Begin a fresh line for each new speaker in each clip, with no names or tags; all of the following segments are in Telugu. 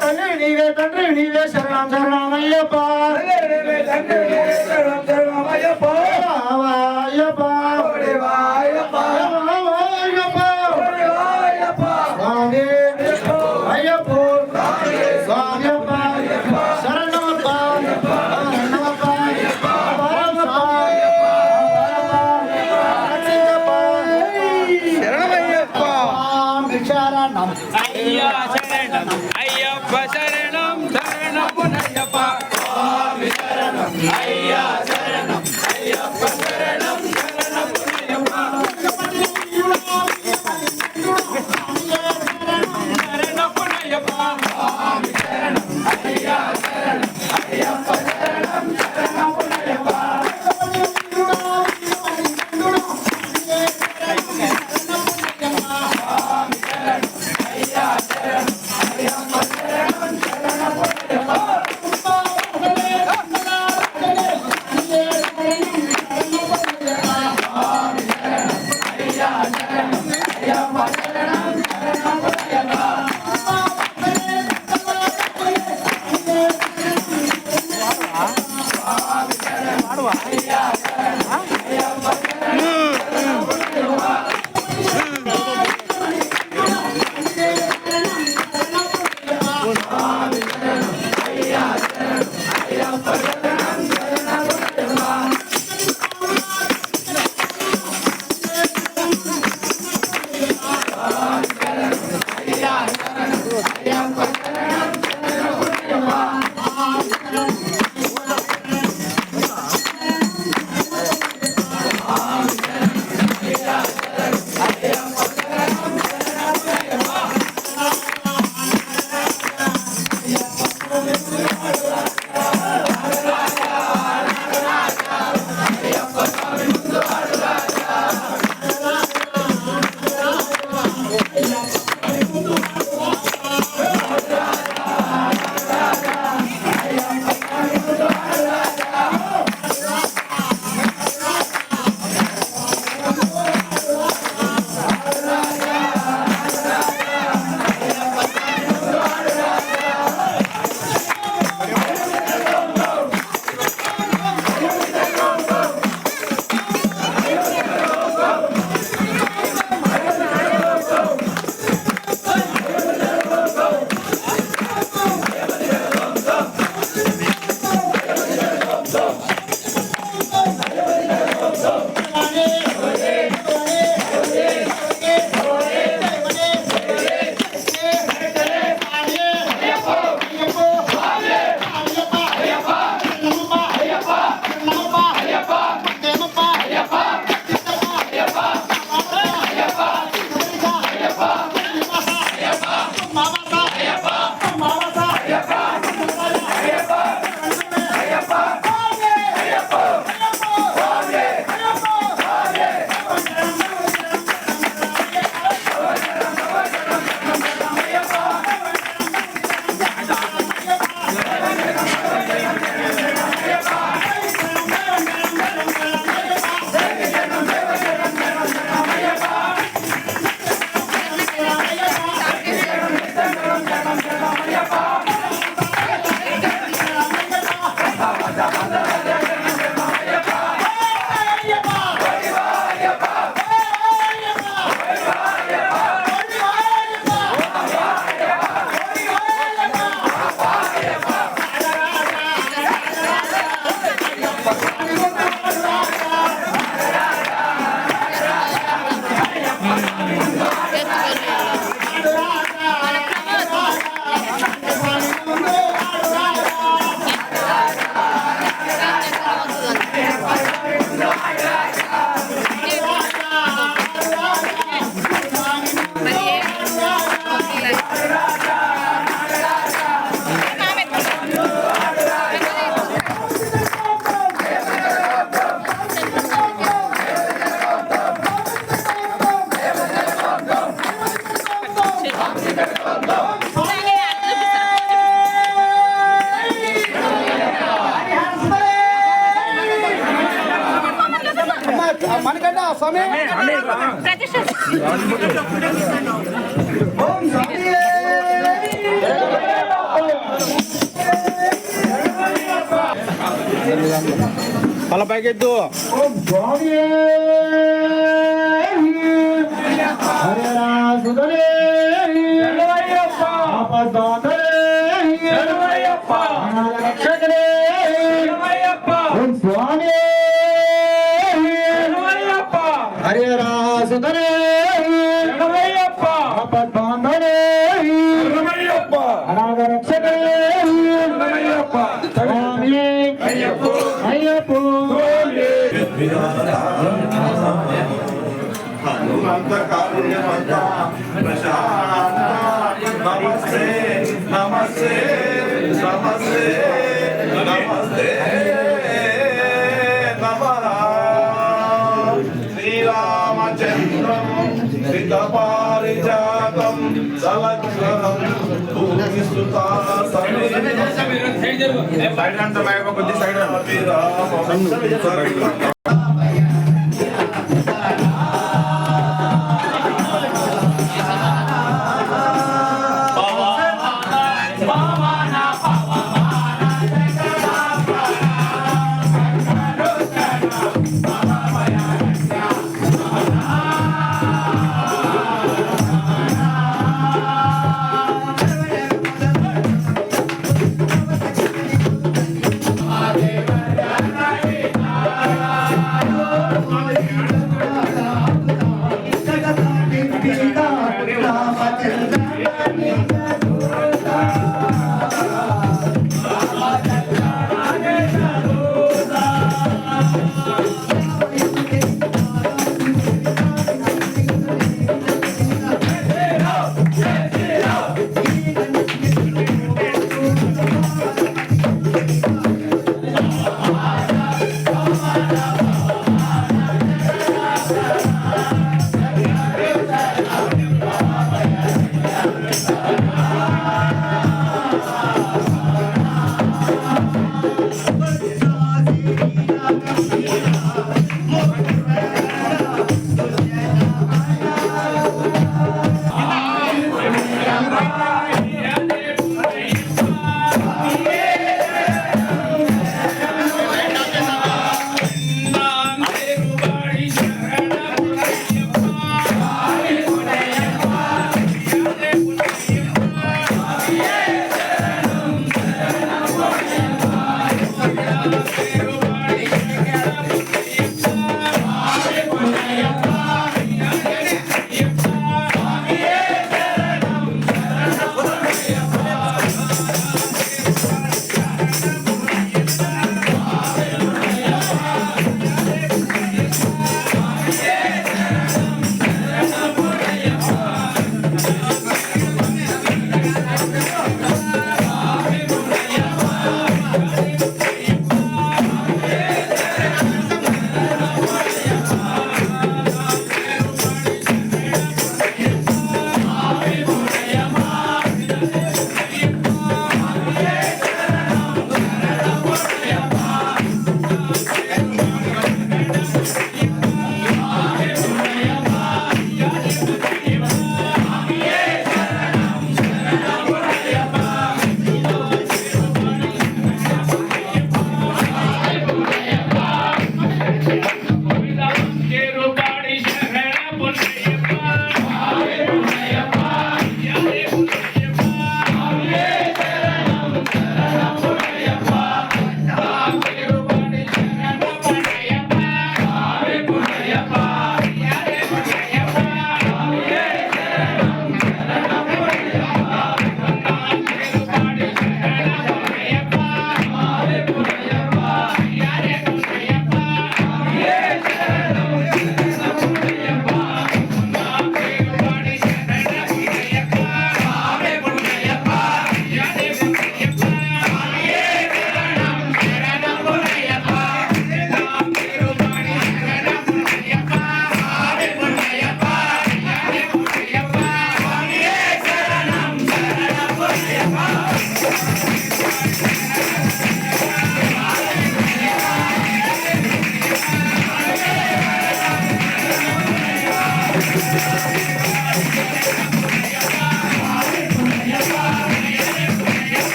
తల్లి నీవే తండ్రి నీవే శరణం శరణమయ్యప్ప
అయ్యా శరణం అయ్యప్ప శరణం శరణమునయ్యప్ప స్వామి శరణం అయ్యా శరణం అయ్యప్ప శరణం శరణమునయ్యప్ప శరణమునయ్యప్ప స్వామి శరణం అయ్యా శరణం అయ్యప్ప శరణం శరణమునయ్యప్ప
ప్రతిష్ట
ఓం స్వామియే
తల పైకెత్తు.
ఓం స్వామియే హరే రాసుదరే ఆపదాంతరే అనాథ రక్షకరే ఓం స్వామియే హరే రాసుదరే ఆపదాంతరే అనాథ రక్షకరే స్వామియే అయ్యప్పో
హనుమంత కారుణ్యమంత ప్రశాంత నమస్తే నమస్తే నమస్తే నమస్తే నమః శ్రీరామచంద్రం శ్రీతపారిజాతం సలగ్నం భూమిసుతా సైడ్ అంతా కొద్ది సైడ్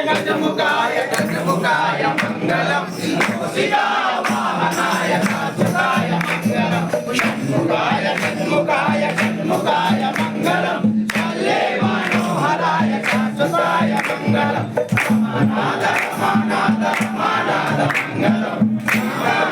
గజముఖాయ గజముఖాయ మంగళం వాహనాయ నాథాయ మంగళం షణ్ముఖాయ షణ్ముఖాయ షణ్ముఖాయ మంగళం చల్లే మనోహరాయ శాశ్వతాయ మంగళం రమానాథ రమానాథ రమానాథ మంగళం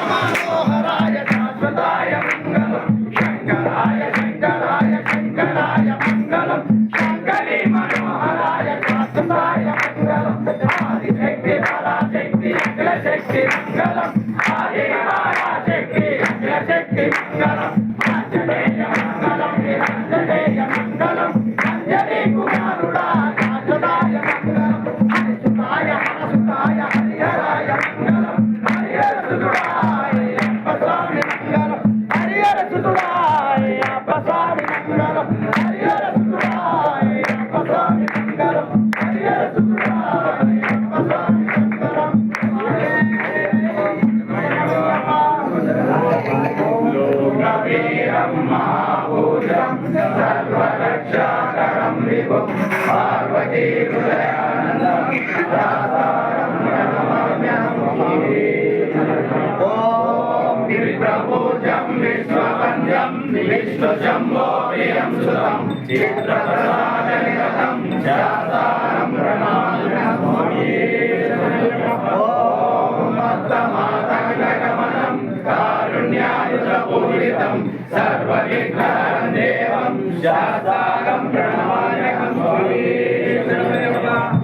మనోహరాయ శాశ్వతాయ మంగళం శంకరాయ శంకరాయ శంకరాయ మంగళం శంకరి మనోహరాయ శాశ్వతాయ మంగళం ఆదిశక్తి పరాశక్తి అఖిలశక్తి మంగళం ఆది పరాశక్తి అఖిలశక్తి మంగళం ఆంజనేయ మంగళం నిరంజనేయ మంగళం అంజనీ కుమారుడా శాశ్వతాయ మంగళం హరిసుతాయ మనసుతాయ హరిహరాయ మంగళం హరిహరసుతుడాయ అప్పస్వామి మంగళం హరిహరసుతుడాయ అప్పస్వామి మంగళం హరిహరసుతుడాయ అప్పస్వామి మంగళం హరిహరసుతుడాయ అప్పస్వామి మంగళం లోకవీరం మహాభూషం సర్వరక్షాకరం విభుం పార్వతీ హృదయానందం దాతారం ప్రణమామ్యహం ఓం విప్రభూజం విశ్వవంద్యం విష్ణుశంభో ప్రియం సుతం చిత్రప్రసాదనిరతం దాతారం ప్రణమామ్యహం ఓం మత్తమాతంగగమనం కారుణ్యాయుధపూరితం సర్వవిఘ్నహరం దేవం శాస్తారం ప్రణమామ్యహం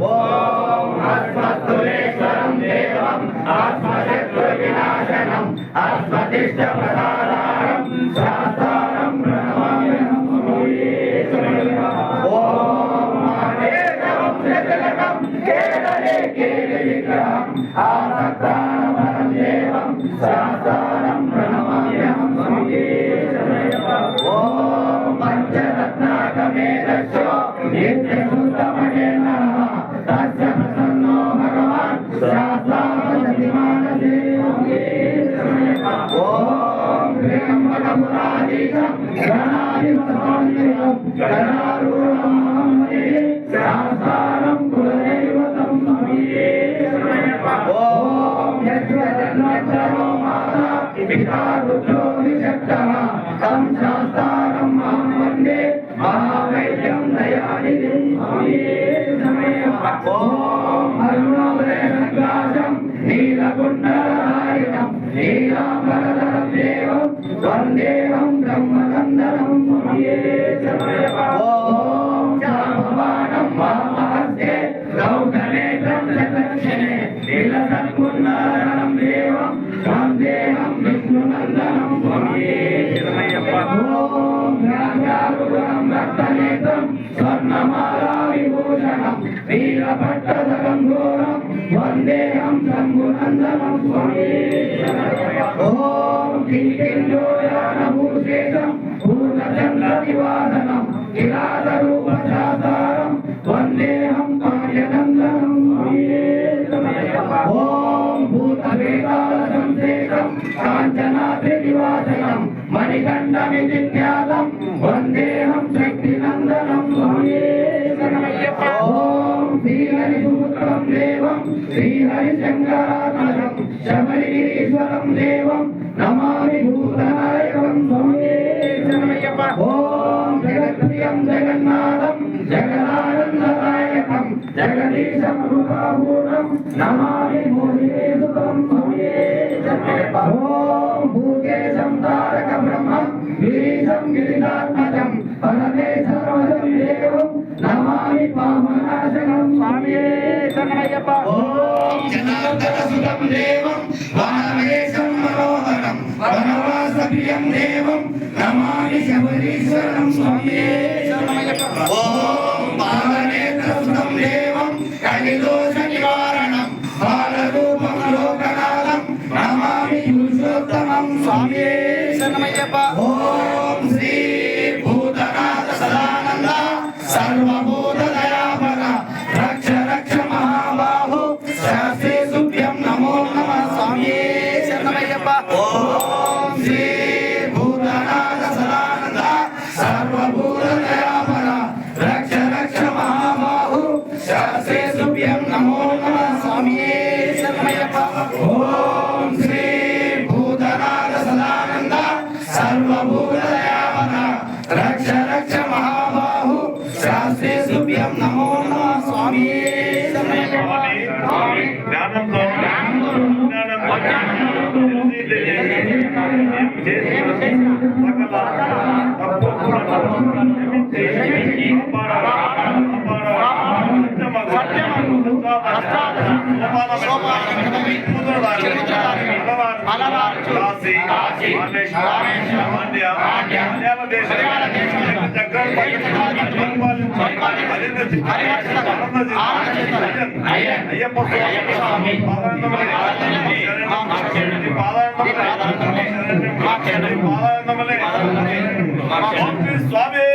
ఓం అస్మత్తులేశ్వరం దేవం ఆత్మశత్రువినాశనం ఆత్మతిష్టప్రసాదారం శాస్తారం ప్రణమామ్యహం ఓం మహేశవంశతిలకం కేరళే కేలి విగ్రహం ఆసక్తారం దేవం శాస్తారం ప్రణమామ్యహం ఓం పంచరత్నాకమేధస్యో నిత్యశుద్ధమణే నమః తస్య ప్రసన్నో భగవాన్ శాస్త్రావసతిమానసే ఓం త్ర్యంబకమురాధీశం గణాధిపతిం గణారూఢం శాస్త్రారం కులదైవతం ఓం యజ్ఞజన్మో మాతా పితా రుద్రో విశక్తః తం శాస్త్రారం అహం వందే మహావైద్యం దయానిధిం ఓం అరుణోదయసంకాశం నీలకుండలధారిణం నీలాంబరధరం దేవం వందేహం బ్రహ్మకందరం ఓం శాంభవానం వామహస్తే గౌతనేత్రం దక్షిణే నీలసత్కుండలం దేవం వందేహం విష్ణునందనం ఓం జ్ఞానారుణం రక్తనే నేత్రం స్వర్ణమాలా విభూషణం వీరభట్టధరం ఘోరం వందేహం శంభునందనం స్వామి ఓం కింకింజోయానభూషేషం పూర్ణచంద్ర నివాసనం కిరాతరూపశాసారం వందేహం కామ్యనందనం స్వామి ఓం భూతవేతాళ సంశేషం కాంచనాద్రి నివాసనం మణికంఠమితి ఖ్యాతం వందేహం శక్తినందనం స్వామి ఓం శ్రీహరిసూత్రం దేవం శ్రీహరిశంకరాత్మజం శబరిగిరీశ్వరం దేవం నమామి భూతనాయకం స్వామి ఓం జగత్ప్రియం జగన్నాథం జగదానందనాయకం జగదీశం రూపాభూతం నమామి మోహినీసుతం స్వామి ఓం భూకేశం తారక బ్రహ్మం గిరీశం గిరినాత్మజం పరమేశ్వరం దేవం నమామి పామనాశనం స్వామి ఓం జనార్దనసుతం దేవం వానవేశం మనోహరం వనవాసప్రియం దేవం నమామి శబరీశ్వరం స్వామి ఓం బాలనేత్రసుతం దేవం కలిదోష నివారణం బాలరూపం లోకనాథం నమామి పురుషోత్తమం స్వామి ఓం శ్రీ భూతనాథ సదానంద సర్వభూతదయాపర రక్ష రక్ష మహాబాహు శాస్త్రీ సుభ్యం నమో నమః స్వామి ఓం శ్రీ భూతనాథ సదానంద సర్వభూతదయాపర రక్ష రక్ష మహాబాహు శాస్త్రీ సుభ్యం నమో నమః స్వామి ఓం శ్రీ భూతనాథ సదానంద సర్వభూతదయాపర రక్ష రక్ష మహాబాహు శాస్త్రీ సుభ్యం నమో నమః స్వామి
జ్ఞానంతో అయ్యప్ప స్వామి స్వామి